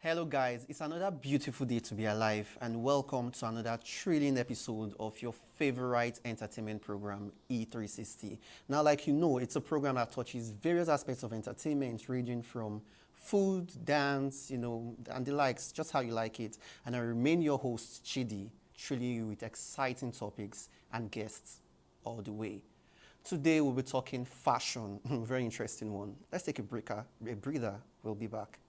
Hello guys, it's another beautiful day to be alive and welcome to another thrilling episode of your favorite entertainment program, E360. Now, like you know, it's a program that touches various aspects of entertainment ranging from food, dance, and the likes, just how you like it. And I remain your host, Chidi, thrilling you with exciting topics and guests all the way. Today we'll be talking fashion, very interesting one. Let's take a breather, we'll be back.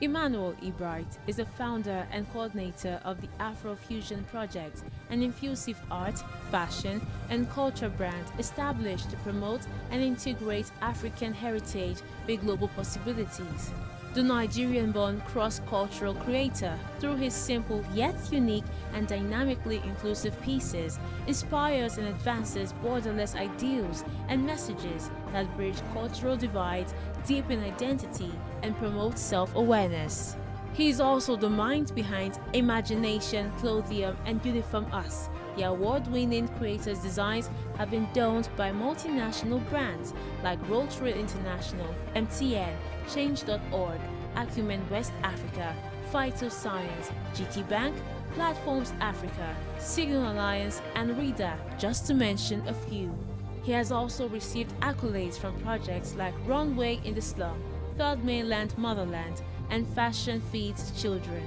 Emmanuel E Bright is the founder and coordinator of the Afro-fusion project, an inclusive art, fashion, and culture brand established to promote and integrate African heritage with global possibilities. The Nigerian-born cross-cultural creator, through his simple yet unique and dynamically inclusive pieces, inspires and advances borderless ideals and messages that bridge cultural divides, deepen identity, and promote self-awareness. He is also the mind behind Imagination, Clothium, and Uniform Us. The award-winning creator's designs have been donned by multinational brands like Roll Trade International, MTN, Change.org, Acumen West Africa, Phytoscience, GT Bank, Platforms Africa, Signal Alliance, and Reader, just to mention a few. He has also received accolades from projects like Runway in the Slum, Third Mainland Motherland, and Fashion Feeds Children.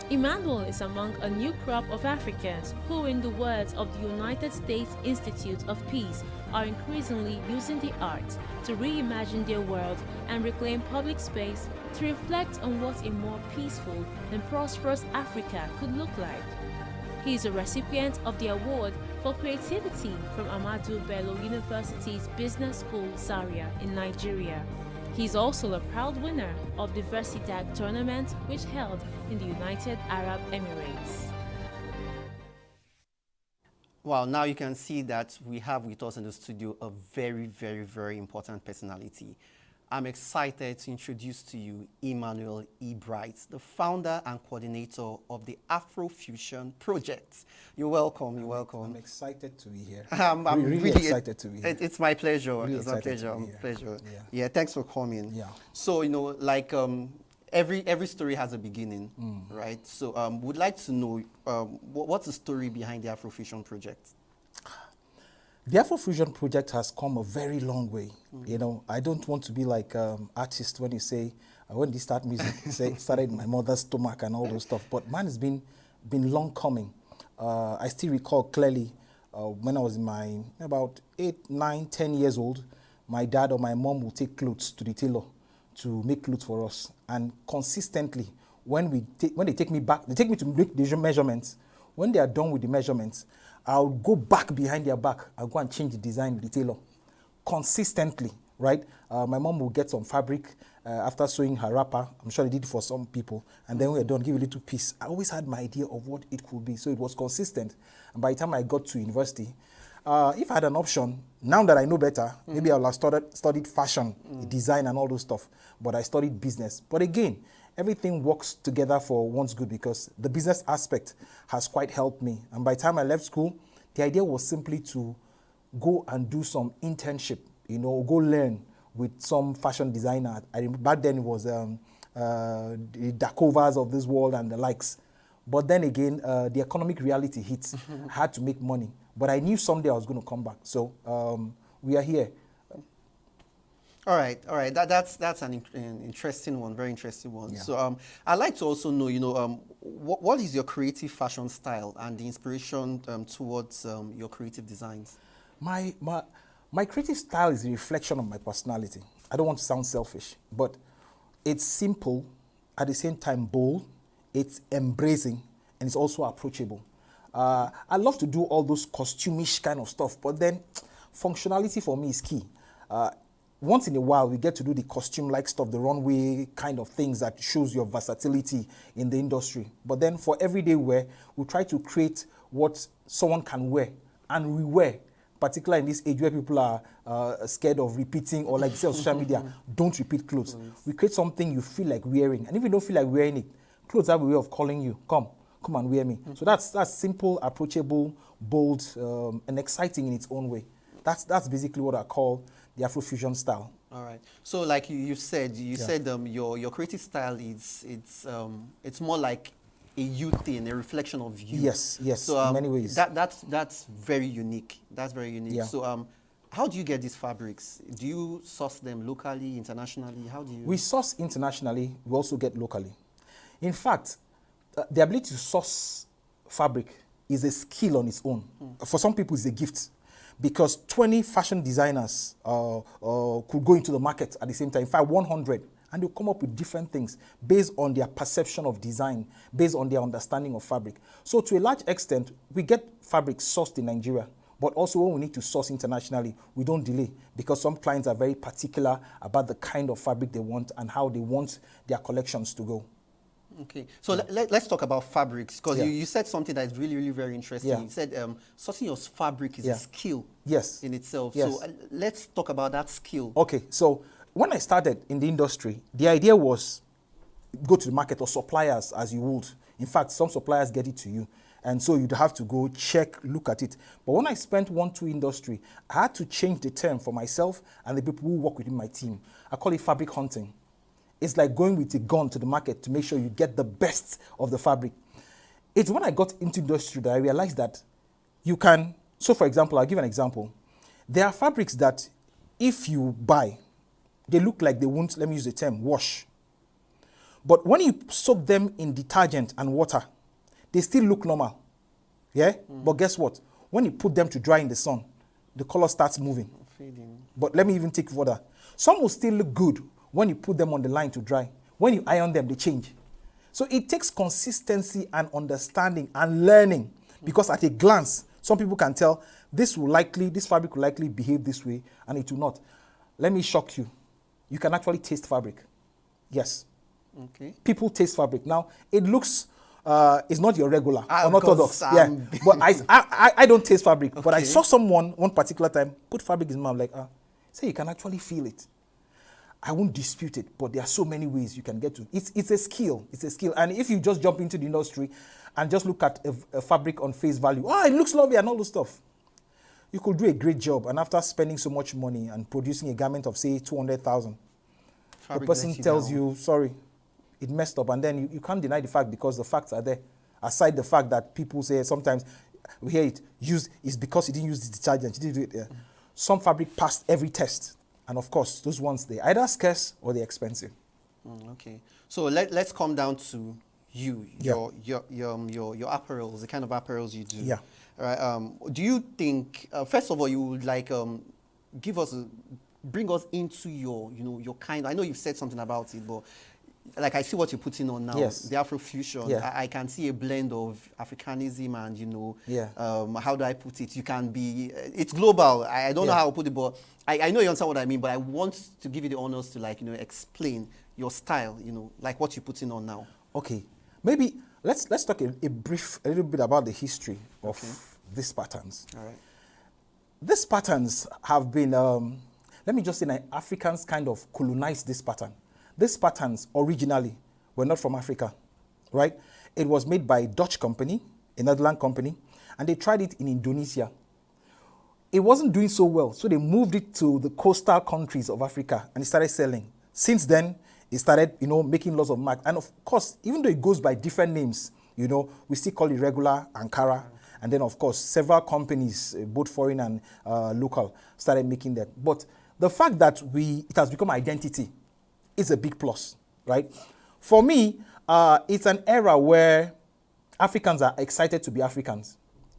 Emmanuel is among a new crop of Africans who, in the words of the United States Institute of Peace, are increasingly using the arts to reimagine their world and reclaim public space to reflect on what a more peaceful and prosperous Africa could look like. He is a recipient of the Award for Creativity from Ahmadu Bello University's Business School, Zaria, in Nigeria. He is also a proud winner of the Versidad tournament, which held in the United Arab Emirates. Well, now you can see that we have with us in the studio a very, very, very important personality. I'm excited to introduce to you Emmanuel E Bright, the founder and coordinator of the Afro-fusion project. You're welcome. You're welcome. I'm excited to be here. I'm really excited to be here. It's my pleasure. Really it's my excited pleasure. to be here. Yeah. Thanks for coming. Yeah. So every story has a beginning, right? So would like to know what's the story behind the Afro-fusion project? The Afro-fusion project has come a very long way. I don't want to be like artists when you say, when they start music, say started in my mother's stomach and all those stuff. But mine has been long coming. I still recall clearly when I was in my about 8, 9, 10 years old, my dad or my mom would take clothes to the tailor to make clothes for us. And consistently, when they take me back, they take me to make the measurements. When they are done with the measurements, I'll go back behind their back. I'll go and change the design with the tailor. Consistently, right? My mom will get some fabric after sewing her wrapper. I'm sure they did it for some people. And then when we're done, give a little piece. I always had my idea of what it could be. So it was consistent. And by the time I got to university, if I had an option, now that I know better, maybe I would have studied fashion, design and all those stuff. But I studied business. But again, everything works together for one's good because the business aspect has quite helped me. And by the time I left school, the idea was simply to go and do some internship, go learn with some fashion designer. Back then it was the Dakovas of this world and the likes. But then again, the economic reality hits. I had to make money. But I knew someday I was going to come back. So we are here. All right. That's an interesting one, very interesting one. Yeah. So I'd like to also know, what is your creative fashion style and the inspiration towards your creative designs? My creative style is a reflection of my personality. I don't want to sound selfish, but it's simple, at the same time bold, it's embracing, and it's also approachable. I love to do all those costumish kind of stuff, but then functionality for me is key. Once in a while, we get to do the costume-like stuff, the runway kind of things that shows your versatility in the industry. But then for everyday wear, we try to create what someone can wear and rewear, particularly in this age where people are scared of repeating or like you say on social media, don't repeat clothes. We create something you feel like wearing. And if you don't feel like wearing it, clothes have a way of calling you, come and wear me. So that's simple, approachable, bold, and exciting in its own way. That's basically what I call the Afro-fusion style. All right. So, like you said, you Yeah. said your creative style is it's more like a you thing, a reflection of you. Yes, yes, So in many ways. that's very unique. That's very unique. Yeah. So how do you get these fabrics? Do you source them locally, internationally? How do you? We source internationally, we also get locally. In fact, the ability to source fabric is a skill on its own. For some people, it's a gift. Because 20 fashion designers could go into the market at the same time. In fact, 100. And they'll come up with different things based on their perception of design, based on their understanding of fabric. So to a large extent, we get fabric sourced in Nigeria. But also when we need to source internationally, we don't delay because some clients are very particular about the kind of fabric they want and how they want their collections to go. Okay, so let's talk about fabrics because Yeah. you said something that is really, really very interesting. Yeah. You said sourcing your fabric is Yeah. a skill Yes. in itself. Yes. So let's talk about that skill. Okay, so when I started in the industry, the idea was go to the market or suppliers as you would. In fact, some suppliers get it to you. And so you'd have to go check, look at it. But when I spent 1-2 industry, I had to change the term for myself and the people who work within my team. I call it fabric hunting. It's like going with a gun to the market to make sure you get the best of the fabric. It's when I got into industry that I realized that you can, so for example, I'll give an example. There are fabrics that if you buy, they look like they won't, let me use the term, wash. But when you soak them in detergent and water, they still look normal. Yeah? But guess what? When you put them to dry in the sun, the color starts moving. Fading. But let me even take further. Some will still look good when you put them on the line to dry. When you iron them, they change. So it takes consistency and understanding and learning. Because at a glance, some people can tell this fabric will likely behave this way and it will not. Let me shock you. You can actually taste fabric. Yes. Okay. People taste fabric. Now, it looks, it's not your regular, Ah, unorthodox. because, Yeah. But I don't taste fabric. But I Okay. saw someone one particular time put fabric in his mouth, like, say you can actually feel it. I won't dispute it, but there are so many ways you can get to. It's a skill. It's a skill. And if you just jump into the industry and just look at a fabric on face value, it looks lovely and all those stuff. You could do a great job, and after spending so much money and producing a garment of, say, 200,000, the Fabric person lets you tells down. you, sorry, it messed up. And then you can't deny the fact because the facts are there. Aside the fact that people say sometimes, we hear it, it's because you didn't use the detergent, you didn't do it. Yeah. Some fabric passed every test. And of course, those ones, they're either scarce or they're expensive. Okay. So let's come down to you, Yeah. your apparels, the kind of apparels you do. Yeah. All right. Do you think, first of all, you would like bring us into your kind? I know you've said something about it, but like I see what you're putting on now. Yes. The Afro-fusion. Yeah. I can see a blend of Africanism and Yeah. how do I put it? You can be. It's global. I don't know Yeah. how to put it, but I know you understand what I mean. But I want to give you the honors to explain your style. Like what you're putting on now. Okay. Maybe let's talk a little bit about the history of these patterns. All right. These patterns have been, let me just say, Africans kind of colonized this pattern. These patterns originally were not from Africa, right? It was made by a Dutch company, a Netherlands company, and they tried it in Indonesia. It wasn't doing so well, so they moved it to the coastal countries of Africa and it started selling. Since then, it started, making lots of marks. And of course, even though it goes by different names, we still call it regular Ankara. And then, of course, several companies, both foreign and local, started making that. But the fact that it has become identity is a big plus, right? For me, it's an era where Africans are excited to be Africans.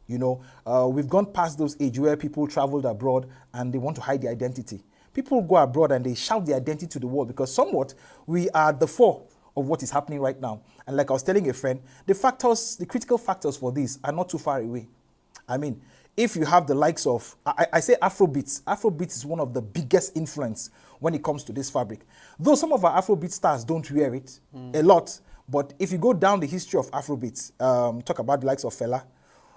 We've gone past those age where people traveled abroad and they want to hide their identity. People go abroad and they shout their identity to the world because somewhat we are at the fore of what is happening right now. And like I was telling a friend, the critical factors for this are not too far away. I mean, if you have the likes of, I say Afrobeats. Afrobeats is one of the biggest influence when it comes to this fabric. Though some of our Afrobeat stars don't wear it a lot, but if you go down the history of Afrobeats, talk about the likes of Fela,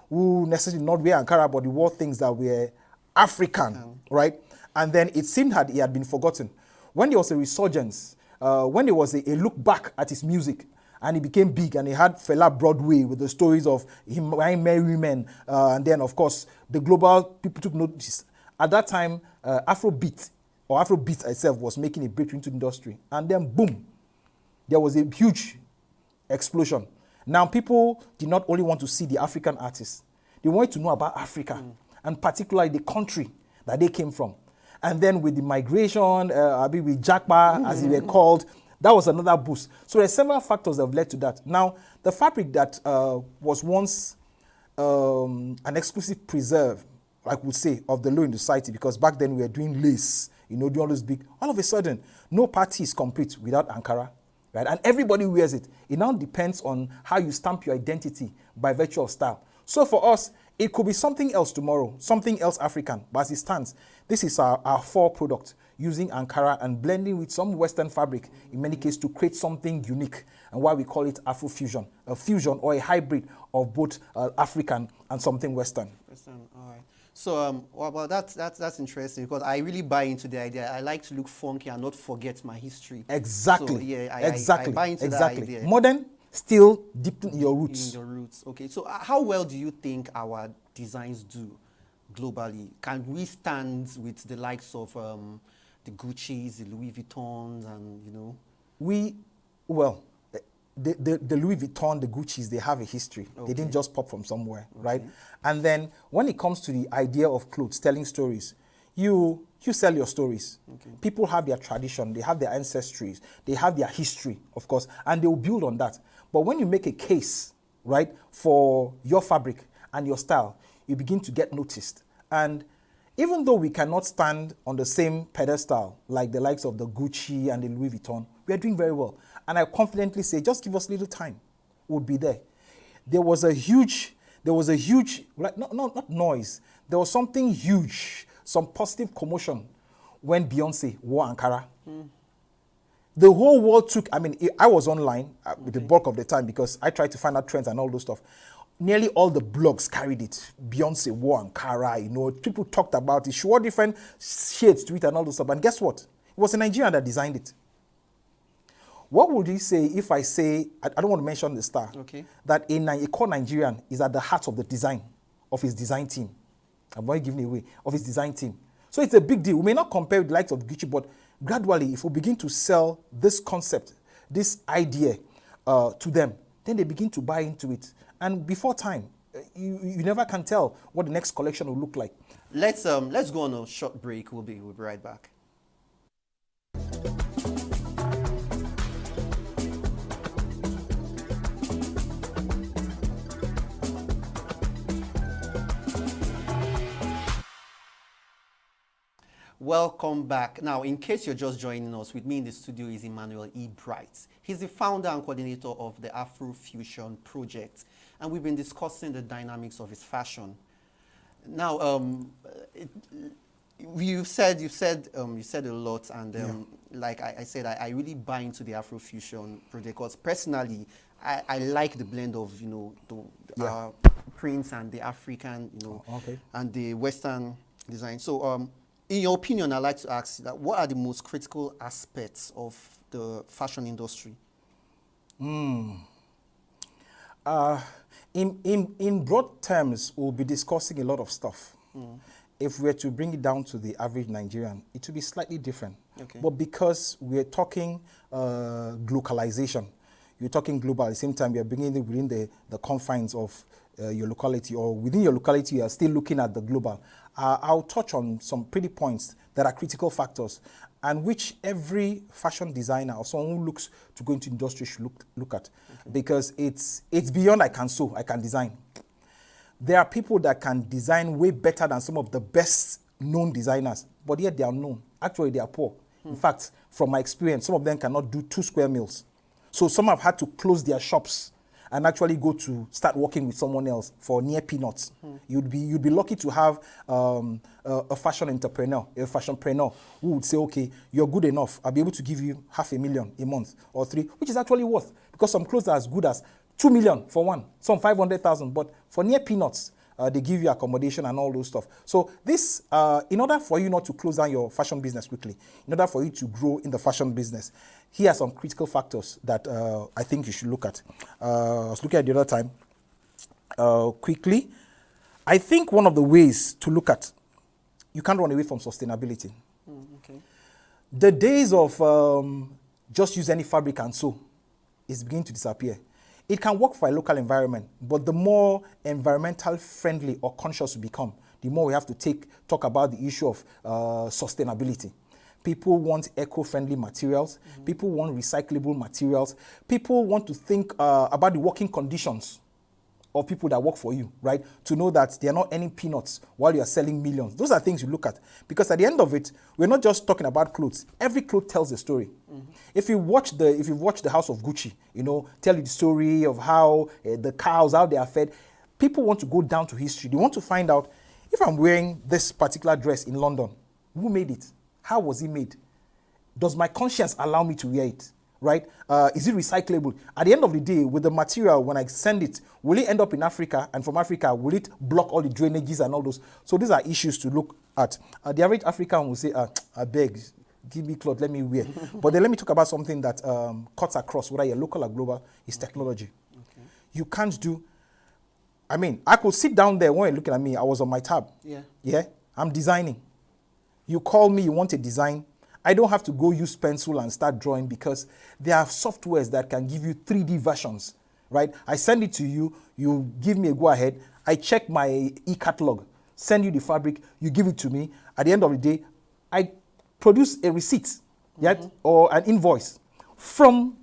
who necessarily not wear Ankara, but he wore things that were African, right? And then it seemed that he had been forgotten. When there was a resurgence, when there was a look back at his music, and he became big, and he had Fela Broadway with the stories of him wearing Merry Women, and then, of course, the global people took notice. At that time, Afrobeat or Afrobeat itself was making a breakthrough into the industry. And then boom, there was a huge explosion. Now people did not only want to see the African artists, they wanted to know about Africa, and particularly the country that they came from. And then with the migration, with Jackpa, as they were called, that was another boost. So there are several factors that have led to that. Now, the fabric that was once an exclusive preserve, I would say, of the law in the society, because back then we were doing lace, doing all those big, all of a sudden, no party is complete without Ankara, right? And everybody wears it. It now depends on how you stamp your identity by virtue of style. So for us, it could be something else tomorrow, something else African, but as it stands, this is our fall product, using Ankara and blending with some Western fabric, in many cases, to create something unique, and why we call it Afro-fusion, a fusion or a hybrid of both African and something Western. Western, all right. So, well, that's interesting, because I really buy into the idea. I like to look funky and not forget my history. Exactly. So, yeah, exactly. I buy into that idea. Modern, still deep in your roots. In your roots. Okay. So, how well do you think our designs do globally? Can we stand with the likes of the Gucci's, the Louis Vuittons, and the Louis Vuitton, the Gucci's, they have a history. Okay. They didn't just pop from somewhere, right? And then when it comes to the idea of clothes, telling stories, you sell your stories. Okay. People have their tradition, they have their ancestries, they have their history, of course, and they will build on that. But when you make a case, right, for your fabric and your style, you begin to get noticed. And even though we cannot stand on the same pedestal like the likes of the Gucci and the Louis Vuitton, we are doing very well. And I confidently say, just give us a little time, we'll be there. There was a huge, not noise, there was something huge, some positive commotion when Beyonce wore Ankara. The whole world took, I was online with the bulk of the time because I tried to find out trends and all those stuff. Nearly all the blogs carried it. Beyonce wore Ankara, people talked about it. She wore different shades to it and all those stuff. And guess what? It was a Nigerian that designed it. What would you say if I say, I don't want to mention the star, that a core Nigerian is at the heart of the design of his design team? I'm not giving away, of his design team. So it's a big deal. We may not compare with the likes of Gucci, but gradually, if we begin to sell this concept, this idea to them, then they begin to buy into it. And before time, you never can tell what the next collection will look like. Let's go on a short break. We'll be right back. Welcome back. Now, in case you're just joining us, with me in the studio is Emmanuel E Bright. He's the founder and coordinator of the Afro-fusion project, and we've been discussing the dynamics of his fashion. Now, you said a lot, and like I said, I really buy into the Afro-fusion project because personally, I like the blend of the prints and the African, and the Western design. So, in your opinion, I'd like to ask that what are the most critical aspects of the fashion industry? In broad terms, we'll be discussing a lot of stuff. If we were to bring it down to the average Nigerian, it would be slightly different. But because we're talking globalization, you're talking global, at the same time you're bringing it within the confines of your locality, or within your locality you are still looking at the global. I'll touch on some pretty points that are critical factors and which every fashion designer or someone who looks to go into industry should look at. Because it's beyond I can sew, I can design. There are people that can design way better than some of the best known designers, but yet they are known. Actually, they are poor. In fact, from my experience, some of them cannot do 2 square meals. So some have had to close their shops and actually go to start working with someone else for near peanuts. You'd be lucky to have a fashion entrepreneur, a fashionpreneur who would say, okay, you're good enough. I'll be able to give you $500,000 a month or 3, which is actually worth, because some clothes are as good as 2 million for one, some 500,000, but for near peanuts, they give you accommodation and all those stuff. So this, in order for you not to close down your fashion business quickly, in order for you to grow in the fashion business, here are some critical factors that I think you should look at. I was looking at the other time quickly. I think one of the ways to look at, you can't run away from sustainability. The days of just use any fabric and sew is beginning to disappear. It can work for a local environment, but the more environmental friendly or conscious we become, the more we have to talk about the issue of sustainability. People want eco-friendly materials. People want recyclable materials. People want to think about the working conditions of people that work for you, right? To know that they are not earning peanuts while you are selling millions. Those are things you look at. Because at the end of it, we're not just talking about clothes. Every cloth tells a story. If you watch the House of Gucci, tell you the story of how the cows, how they are fed, people want to go down to history. They want to find out, if I'm wearing this particular dress in London, who made it? How was it made? Does my conscience allow me to wear it? Right? Is it recyclable? At the end of the day, with the material, when I send it, will it end up in Africa? And from Africa, will it block all the drainages and all those? So these are issues to look at. The average African will say, I beg, give me clothes, let me wear. But then let me talk about something that cuts across, whether you're local or global, is technology. Okay. You can't do, I could sit down there when you're looking at me, I was on my tab. Yeah? I'm designing. You call me, you want a design. I don't have to go use pencil and start drawing because there are softwares that can give you 3D versions, right? I send it to you, you give me a go-ahead, I check my e-catalog, send you the fabric, you give it to me. At the end of the day, I produce a receipt, or an invoice from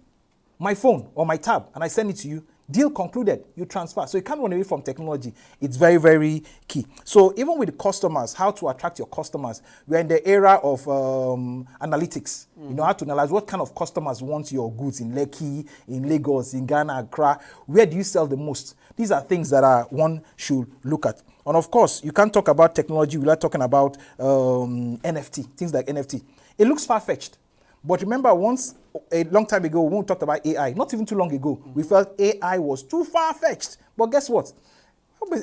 my phone or my tab, and I send it to you. Deal concluded, you transfer. So you can't run away from technology. It's very, very key. So even with the customers, how to attract your customers, we're in the era of analytics. How to analyze what kind of customers want your goods in Lekki, in Lagos, in Ghana, Accra. Where do you sell the most? These are things that one should look at. And of course, you can't talk about technology without talking about NFT, things like NFT. It looks far-fetched. But remember, once, a long time ago, when we talked about AI, not even too long ago, we felt AI was too far-fetched. But guess what?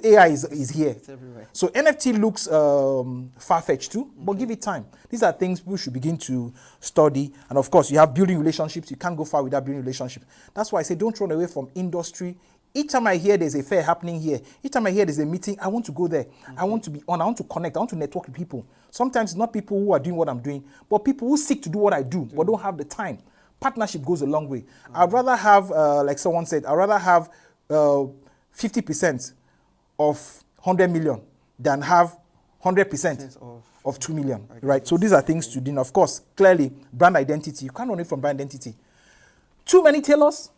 AI is here. It's everywhere. So NFT looks far-fetched too, but give it time. These are things people should begin to study. And of course, you have building relationships. You can't go far without building relationships. That's why I say don't run away from industry. Each time I hear there's a fair happening here, each time I hear there's a meeting, I want to go there. I want to be on. I want to connect. I want to network with people. Sometimes it's not people who are doing what I'm doing, but people who seek to do what I do, but don't have the time. Partnership goes a long way. I'd rather have, like someone said, I'd rather have 50% of 100 million than have 100% of 2 million, right? So these are things to do. Of course, clearly, brand identity. You can't run away from brand identity. Too many tailors.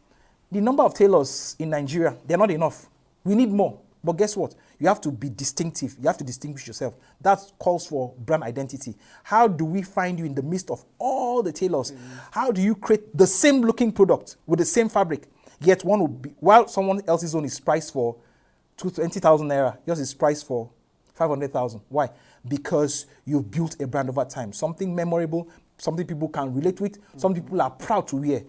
The number of tailors in Nigeria, they're not enough. We need more. But guess what? You have to be distinctive. You have to distinguish yourself. That calls for brand identity. How do we find you in the midst of all the tailors? How do you create the same looking product with the same fabric? Yet one will be, while someone else's own is priced for 20,000 naira, yours is priced for 500,000. Why? Because you've built a brand over time. Something memorable, something people can relate with, some people are proud to wear.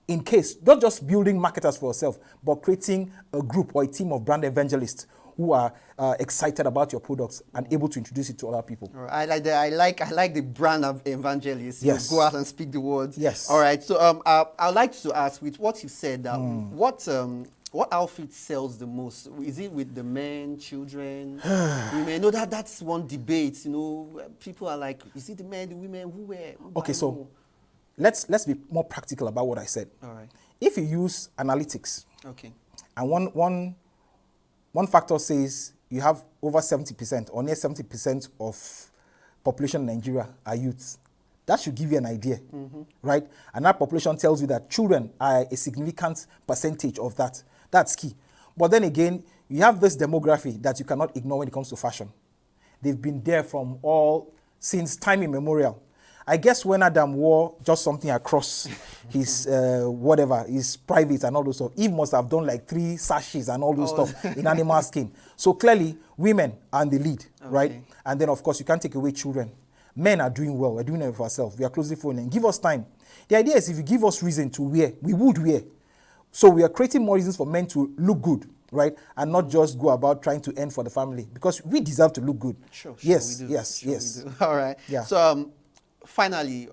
In case, not just building marketers for yourself, but creating a group or a team of brand evangelists who are excited about your products and able to introduce it to other people. All right. I like the brand of evangelists. Yes. You go out and speak the words. Yes. All right. So I'd like to ask, with what you said, what outfit sells the most? Is it with the men, children, women? No, that's one debate. People are like, is it the men, the women, who wear? Okay, so let's be more practical about what I said. All right. If you use analytics, okay, and one factor says you have over 70% or near 70% of population in Nigeria are youths, that should give you an idea, right? And that population tells you that children are a significant percentage of that. That's key. But then again, you have this demography that you cannot ignore when it comes to fashion. They've been there since time immemorial. I guess when Adam wore just something across his his private and all those stuff, Eve must have done like 3 sashes and all those stuff in animal skin. So clearly, women are in the lead, right? And then, of course, you can't take away children. Men are doing well. We're doing it for ourselves. We are closely following. Give us time. The idea is if you give us reason to wear, we would wear. So we are creating more reasons for men to look good, right? And not just go about trying to earn for the family. Because we deserve to look good. Sure, yes, we do. yes, sure yes. We do. All right. Yeah. So finally,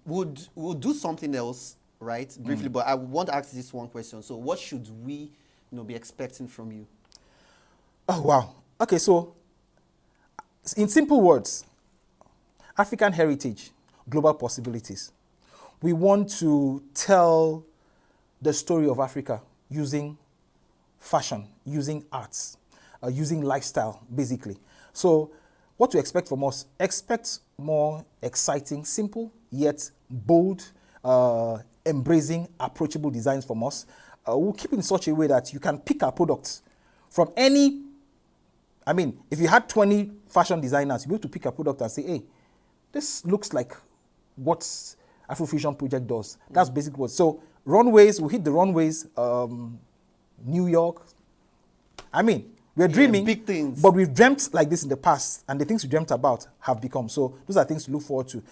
we'll do something else, right? Briefly, but I want to ask this one question. So what should we be expecting from you? Oh, wow. Okay, so in simple words, African heritage, global possibilities. We want to tell the story of Africa using fashion, using arts, using lifestyle, basically. So what to expect from us? Expect more exciting, simple, yet bold, embracing, approachable designs from us. We'll keep it in such a way that you can pick our products from any, I mean, if you had 20 fashion designers, you'll be able to pick a product and say, hey, this looks like what Afro-fusion project does. That's basically what. So runways, we hit the runways, New York. I mean, we're dreaming, big things. but we've dreamt like this in the past, and the things we dreamt about have become. So those are things to look forward to.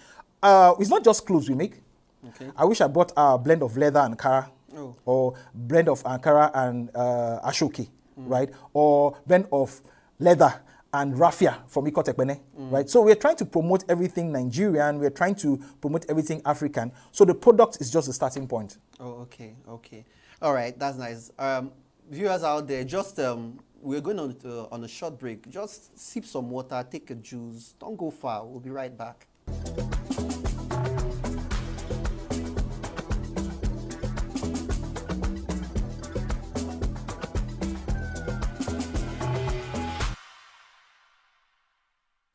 It's not just clothes we make. Okay. I wish I bought a blend of leather and Ankara, or blend of Ankara and Ashoke, right? Or blend of leather and raffia from Ikotekbene, right? So we're trying to promote everything Nigerian. We're trying to promote everything African. So the product is just the starting point. Oh, okay, okay. All right, that's nice. Viewers out there, just we're going on a short break. Just sip some water, take a juice. Don't go far. We'll be right back.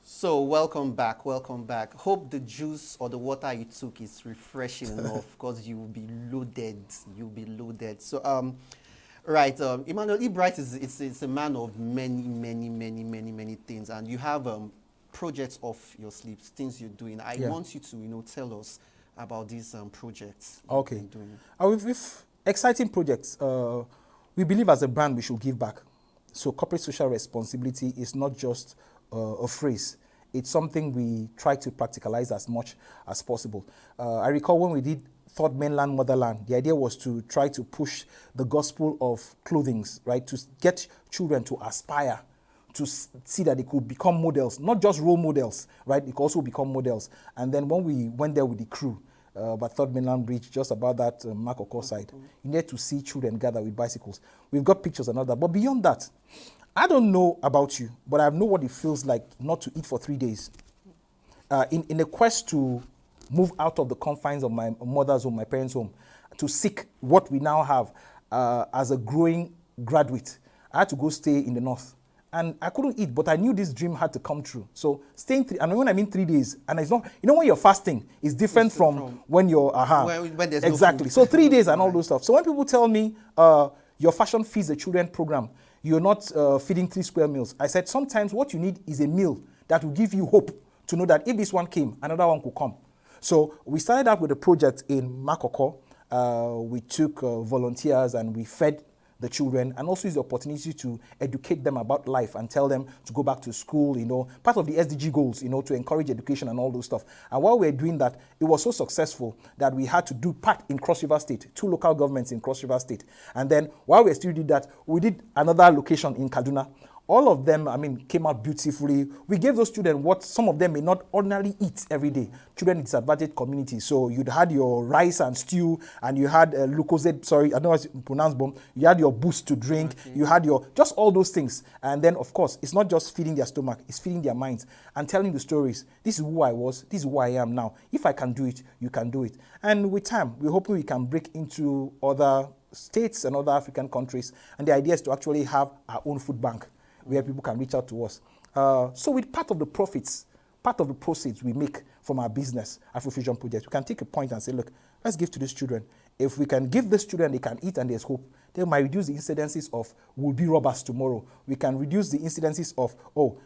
So welcome back, welcome back. Hope the juice or the water you took is refreshing enough, because you will be loaded. You'll be loaded. So right, Emmanuel E Bright is a man of many things, and you have projects off your sleeves, things you're doing. I want you to tell us about these projects. Okay. You're doing. With exciting projects, we believe as a brand we should give back. So corporate social responsibility is not just a phrase. It's something we try to practicalize as much as possible. I recall when we did Third Mainland Motherland, the idea was to try to push the gospel of clothing, right? To get children to aspire, to see that they could become models, not just role models, right? They could also become models. And then when we went there with the crew, by Third Mainland Bridge, just about that Makoko side, you need to see children gather with bicycles. We've got pictures and all that. But beyond that, I don't know about you, but I know what it feels like not to eat for 3 days. In a quest to move out of the confines of my mother's home, my parents' home, to seek what we now have as a growing graduate, I had to go stay in the north. And I couldn't eat, but I knew this dream had to come true. So staying, and when I mean 3 days, and it's not, when you're fasting, it's different from when you're, when there's exactly. No food. So 3 days and all those stuff. So when people tell me, your fashion feeds the children program, you're not feeding 3 square meals. I said, sometimes what you need is a meal that will give you hope to know that if this one came, another one could come. So we started out with a project in Makoko. We took volunteers and we fed the children, and also use the opportunity to educate them about life and tell them to go back to school, part of the SDG goals, to encourage education and all those stuff. And while we were doing that, it was so successful that we had to do part in Cross River State, 2 local governments in Cross River State. And then while we still did that, we did another location in Kaduna. All of them, came out beautifully. We gave those children what some of them may not ordinarily eat every day. Children in disadvantaged communities. So you'd had your rice and stew, and you had Lucozade, I don't know how to pronounce bomb. You had your boost to drink. Okay. You had just all those things. And then, of course, it's not just feeding their stomach. It's feeding their minds and telling the stories. This is who I was. This is who I am now. If I can do it, you can do it. And with time, we're hoping we can break into other states and other African countries. And the idea is to actually have our own food bank, where people can reach out to us. So with part of the profits, part of the proceeds we make from our business, Afro-fusion project, we can take a point and say, look, let's give to these children. If we can give these children, they can eat and there's hope, they might reduce the incidences of will be robbers tomorrow. We can reduce the incidences of,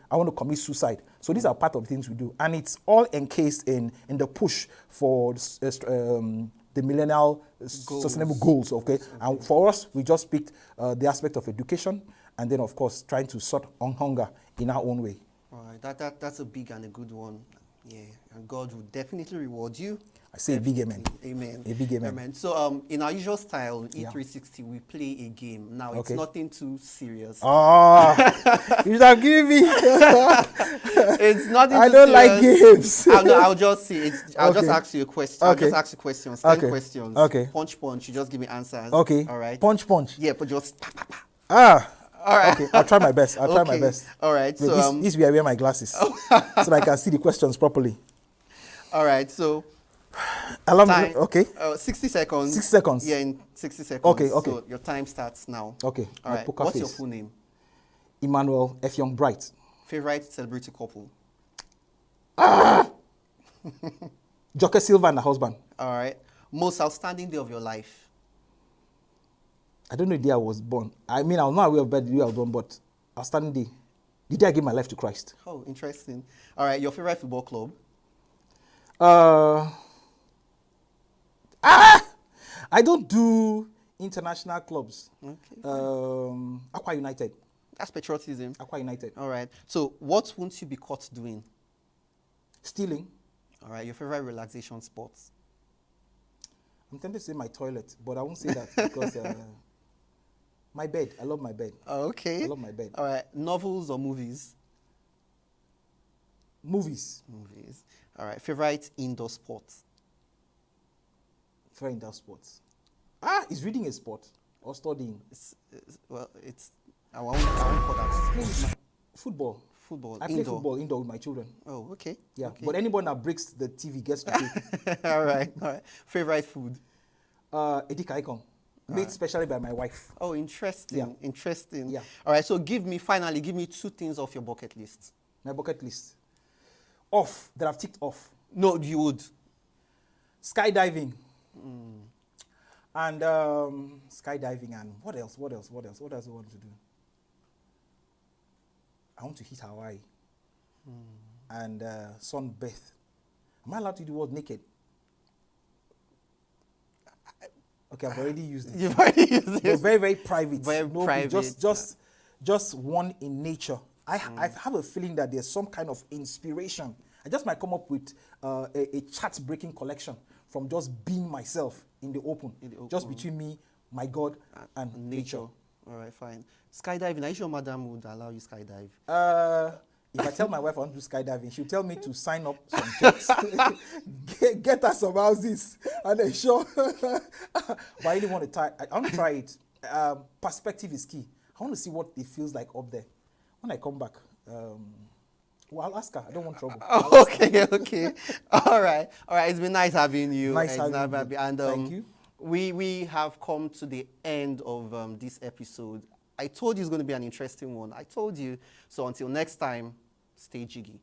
I want to commit suicide. So these are part of the things we do. And it's all encased in the push for the millennial sustainable goals, okay? And for us, we just picked the aspect of education, and then, of course, trying to sort on hunger in our own way. All right, that's a big and a good one. Yeah, and God will definitely reward you. I say a big amen. Amen. A big amen. Amen. So, in our usual style, E360, we play a game. Now, it's nothing too serious. You should have given me. It's nothing too I don't serious. like games. I'll just say I'll just ask you a question. I'll just ask you questions. 10 questions. Okay. Punch. You just give me answers. Okay. All right. Punch. Yeah, but just. All right. Okay, I'll try my best. All right. So this is where I wear my glasses, so that I can see the questions properly. All right, so Allow time. me. Okay. 60 seconds. 6 seconds. Yeah, in 60 seconds. Okay, okay. So your time starts now. Okay. All My right. poker What's your face. full name? Emmanuel F. Bright. Favorite celebrity couple? Joker Silva and the husband. All right. Most outstanding day of your life? I don't know the day I was born. I mean, I was not aware of the day I was born, but outstanding day. The day I gave my life to Christ. Oh, interesting. All right. Your favorite football club? I don't do international clubs. Okay. Aqua United. That's patriotism. Aqua United. All right. So what won't you be caught doing? Stealing. All right. Your favorite relaxation sports? I'm tempted to say my toilet, but I won't say that because my bed. I love my bed. Oh, okay. I love my bed. All right. Novels or movies? Movies. Movies. All right. Favorite indoor sports? Favorite indoor sports. Is reading a sport or studying? I won't call that Football. football. I play football indoor with my children. Oh, okay. Yeah, Okay. but anyone that breaks the TV gets to pay. All right. All right. Favorite food? Edika Icon, made specially by my wife. Oh, interesting. Yeah. Interesting. Yeah. All right. So finally, give me 2 things off your bucket list. My bucket list. Off, that I've ticked off. No, you would. Skydiving. And skydiving and what else? What else do I want to do? I want to hit Hawaii. And sunbath. Am I allowed to do what naked? Okay, I've already used it. You've already used But it. very, very private. Very private. Just one in nature. I have a feeling that there's some kind of inspiration. I just might come up with a chat-breaking collection from just being myself in the open. Just between me, my God, and nature. All right, fine. Skydiving. Are you sure Madam would allow you skydive? If I tell my wife I want to do skydiving, she'll tell me to sign up some jobs, get her some houses, and then sure. But I really want to try. I want to try it. Perspective is key. I want to see what it feels like up there. When I come back, well, I'll ask her. I don't want trouble. Oh, okay. All right. It's been nice having you. Nice having you. And Thank you. We have come to the end of this episode. I told you it's going to be an interesting one. I told you. So until next time, stay jiggy.